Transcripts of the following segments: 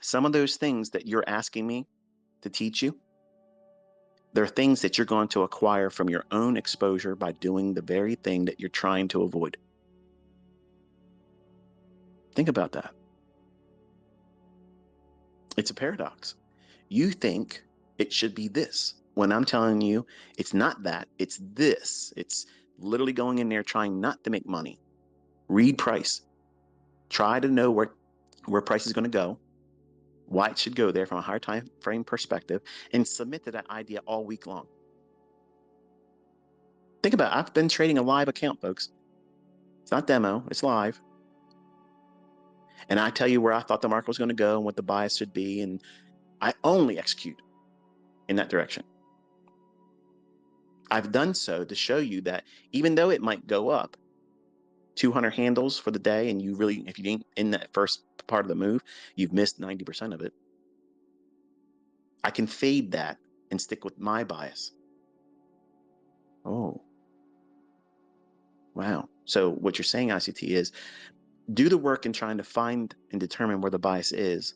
Some of those things that you're asking me to teach you, they're things that you're going to acquire from your own exposure by doing the very thing that you're trying to avoid. Think about that. It's a paradox. You think it should be this when I'm telling you it's not that, it's this. It's literally going in there trying not to make money. Read price. Try to know where price is going to go, why it should go there from a higher time frame perspective, and submit to that idea all week long. Think about it. I've been trading a live account, folks. It's not demo, it's live. And I tell you where I thought the market was going to go and what the bias should be, and I only execute in that direction. I've done so to show you that even though it might go up 200 handles for the day, and if you ain't in that first part of the move, you've missed 90% of it. I can fade that and stick with my bias. Oh, wow. So what you're saying, ICT, is do the work in trying to find and determine where the bias is.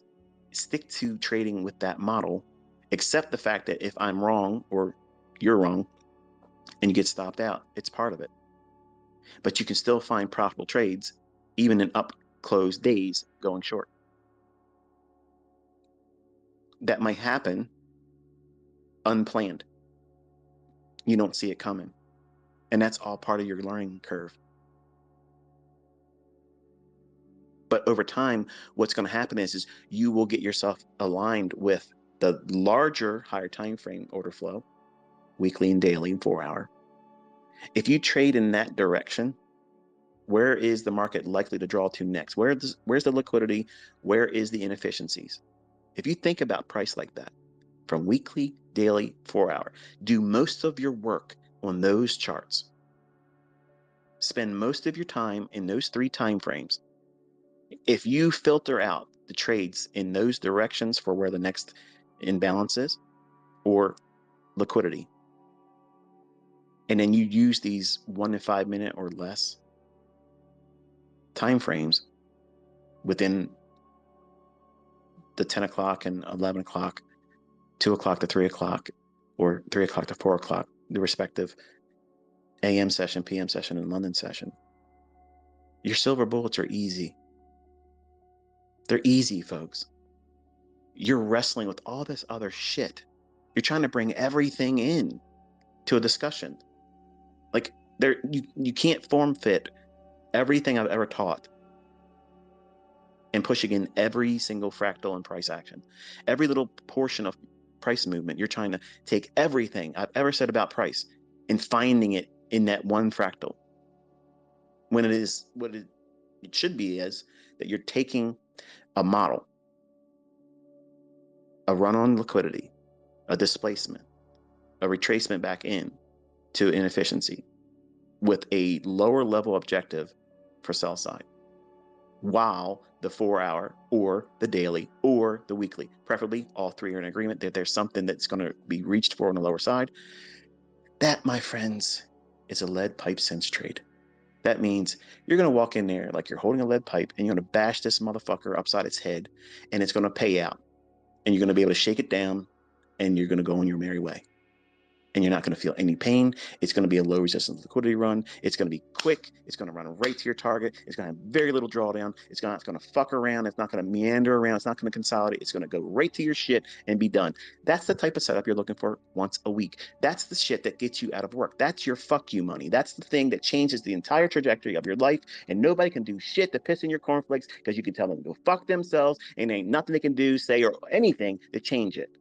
Stick to trading with that model. Accept the fact that if I'm wrong or you're wrong and you get stopped out, it's part of it. But you can still find profitable trades even in up close days going short. That might happen unplanned. You don't see it coming. And that's all part of your learning curve. But over time, what's going to happen is you will get yourself aligned with the larger, higher time frame order flow, weekly and daily and 4 hour. If you trade in that direction, where is the market likely to draw to next? Where's the liquidity? Where is the inefficiencies? If you think about price like that, from weekly, daily, 4 hour, do most of your work on those charts. Spend most of your time in those 3 time frames. If you filter out the trades in those directions for where the next imbalance is or liquidity, and then you use these 1 to 5 minute or less time frames within the 10 o'clock and 11 o'clock, 2 o'clock to 3 o'clock, or 3 o'clock to 4 o'clock, the respective AM session, PM session, and London session, your silver bullets are easy. They're easy, folks. You're wrestling with all this other shit. You're trying to bring everything in to a discussion. Like you can't form fit everything I've ever taught and pushing in every single fractal and price action. Every little portion of price movement, you're trying to take everything I've ever said about price and finding it in that one fractal. When it is what it should be is that you're taking a model, a run on liquidity, a displacement, a retracement back in to inefficiency with a lower level objective for sell side, while the 4 hour or the daily or the weekly, preferably all 3 are in agreement that there's something that's going to be reached for on the lower side. That, my friends, is a lead pipe cinch trade. That means you're going to walk in there like you're holding a lead pipe and you're going to bash this motherfucker upside its head and it's going to pay out. And you're going to be able to shake it down and you're going to go on your merry way. And you're not going to feel any pain. It's going to be a low resistance liquidity run. It's going to be quick. It's going to run right to your target. It's going to have very little drawdown. It's not going to fuck around. It's not going to meander around. It's not going to consolidate. It's going to go right to your shit and be done. That's the type of setup you're looking for once a week. That's the shit that gets you out of work. That's your fuck you money. That's the thing that changes the entire trajectory of your life. And nobody can do shit to piss in your cornflakes because you can tell them to go fuck themselves and there ain't nothing they can do, say, or anything to change it.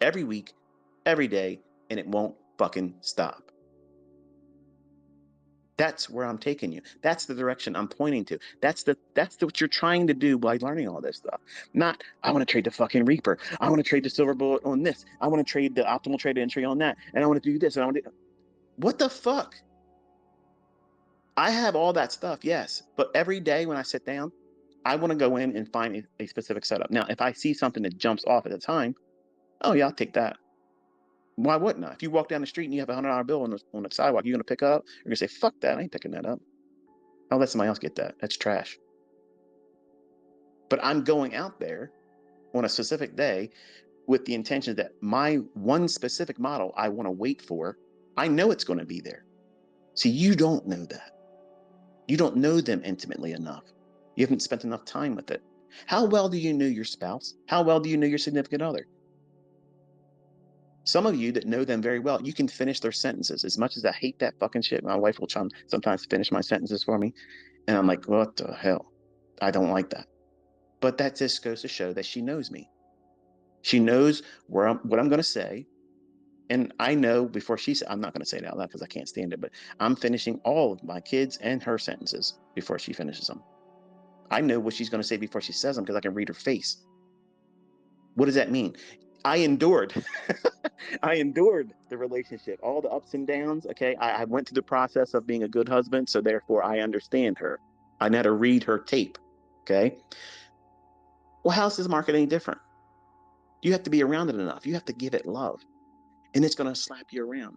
Every week, every day, and it won't fucking stop. That's where I'm taking you. That's the direction I'm pointing to. That's what you're trying to do by learning all this stuff. Not, I want to trade the fucking Reaper. I want to trade the silver bullet on this. I want to trade the optimal trade entry on that. And I want to do this. And I want to what the fuck? I have all that stuff, yes. But every day when I sit down, I want to go in and find a specific setup. Now, if I see something that jumps off at the time, oh yeah, I'll take that. Why wouldn't I? If you walk down the street and you have $100 bill on the sidewalk, you're going to pick up? You're going to say, fuck that. I ain't picking that up. I'll let somebody else get that. That's trash. But I'm going out there on a specific day with the intention that my one specific model I want to wait for, I know it's going to be there. See, you don't know that. You don't know them intimately enough. You haven't spent enough time with it. How well do you know your spouse? How well do you know your significant other? Some of you that know them very well, you can finish their sentences. As much as I hate that fucking shit, my wife will sometimes finish my sentences for me. And I'm like, what the hell? I don't like that. But that just goes to show that she knows me. She knows what I'm going to say. And I know before she said, I'm not going to say it out loud because I can't stand it, but I'm finishing all of my kids and her sentences before she finishes them. I know what she's going to say before she says them because I can read her face. What does that mean? I endured. I endured the relationship, all the ups and downs. Okay. I went through the process of being a good husband. So therefore, I understand her. I know how to read her tape. Okay. Well, how's this market any different? You have to be around it enough. You have to give it love, and it's going to slap you around.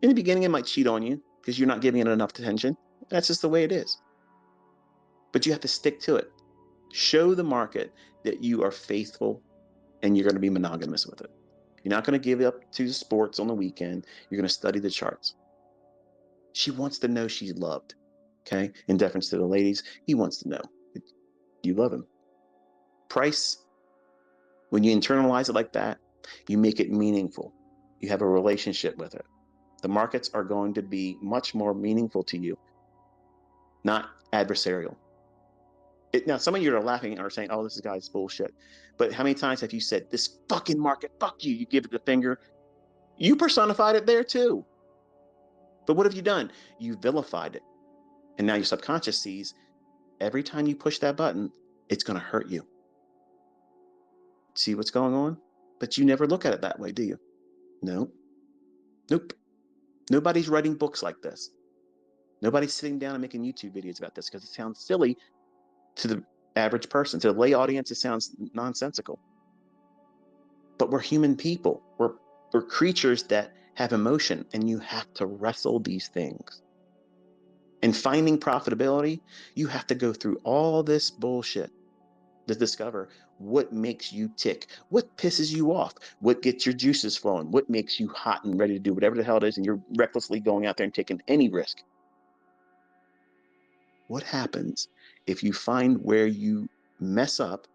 In the beginning, it might cheat on you because you're not giving it enough attention. That's just the way it is. But you have to stick to it. Show the market that you are faithful and you're going to be monogamous with it. You're not going to give up to sports on the weekend. You're going to study the charts. She wants to know she's loved. Okay. In deference to the ladies, he wants to know you love him. Price, when you internalize it like that, you make it meaningful. You have a relationship with it. The markets are going to be much more meaningful to you, not adversarial. Now, some of you are laughing and are saying, oh, this guy's bullshit. But how many times have you said, this fucking market, fuck you? You give it the finger. You personified it there too. But what have you done? You vilified it. And now your subconscious sees every time you push that button, it's going to hurt you. See what's going on? But you never look at it that way, do you? No. Nope. Nobody's writing books like this. Nobody's sitting down and making YouTube videos about this because it sounds silly to the average person. To the lay audience, it sounds nonsensical. But we're human people. We're creatures that have emotion, and you have to wrestle these things. In finding profitability, you have to go through all this bullshit to discover what makes you tick, what pisses you off, what gets your juices flowing, what makes you hot and ready to do whatever the hell it is, and you're recklessly going out there and taking any risk. What happens if you find where you mess up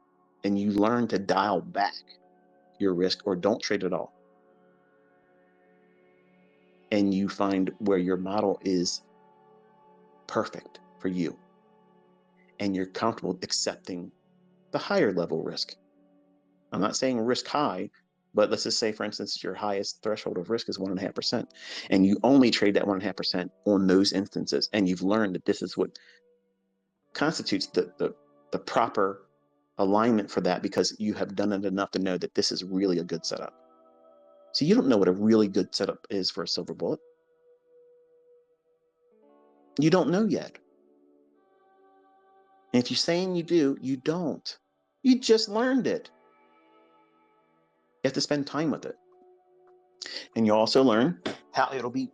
and you learn to dial back your risk or don't trade at all? And you find where your model is perfect for you and you're comfortable accepting the higher level risk. I'm not saying risk high, but let's just say, for instance, your highest threshold of risk is 1.5%, and you only trade that 1.5% on those instances, and you've learned that this is what constitutes the proper alignment for that because you have done it enough to know that this is really a good setup. So you don't know what a really good setup is for a silver bullet. You don't know yet. And if you're saying you do, you don't. You just learned it. You have to spend time with it. And you also learn how it'll be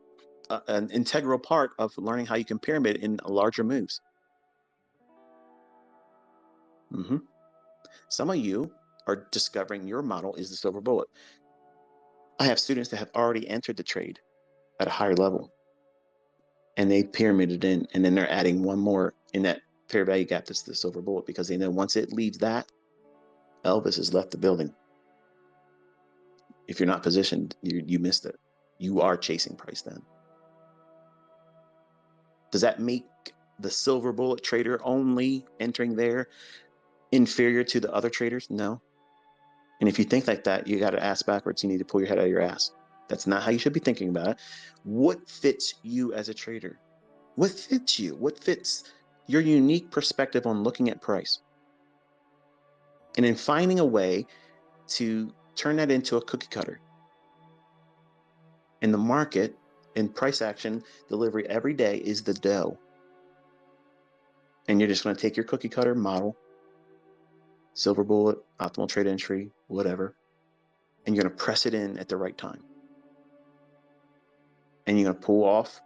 an integral part of learning how you can pyramid in larger moves. Some of you are discovering your model is the silver bullet. I have students that have already entered the trade at a higher level, and they pyramided in, and then they're adding one more in that fair value gap that's the silver bullet because they know once it leaves that, Elvis has left the building. If you're not positioned, you missed it. You are chasing price then. Does that make the silver bullet trader only entering there inferior to the other traders? No. And if you think like that, you got to ask backwards. You need to pull your head out of your ass. That's not how you should be thinking about it. What fits you as a trader? What fits you? What fits your unique perspective on looking at price? And in finding a way to turn that into a cookie cutter. In the market, in price action delivery every day is the dough. And you're just going to take your cookie cutter model, silver bullet, optimal trade entry, whatever, and you're going to press it in at the right time. And you're going to pull off,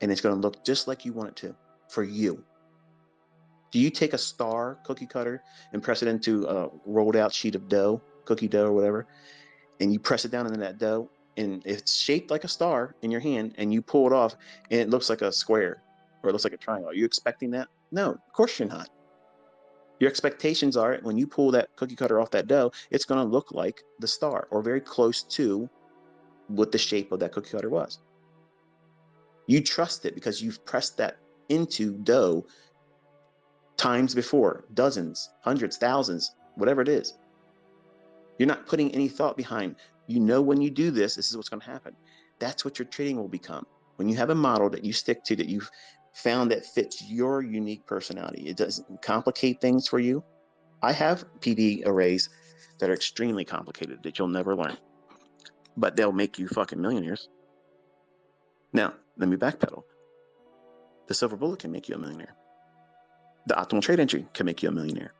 and it's going to look just like you want it to for you. Do you take a star cookie cutter and press it into a rolled out sheet of dough, cookie dough or whatever, and you press it down into that dough and it's shaped like a star in your hand and you pull it off and it looks like a square or it looks like a triangle? Are you expecting that? No, of course you're not. Your expectations are when you pull that cookie cutter off that dough, it's going to look like the star or very close to what the shape of that cookie cutter was. You trust it because you've pressed that into dough times before, dozens, hundreds, thousands, whatever it is. You're not putting any thought behind, when you do this, this is what's going to happen. That's what your trading will become. When you have a model that you stick to, that you've found that fits your unique personality, it doesn't complicate things for you. I have PD arrays that are extremely complicated that you'll never learn, but they'll make you fucking millionaires. Now, let me backpedal. The silver bullet can make you a millionaire. The optimal trade entry can make you a millionaire.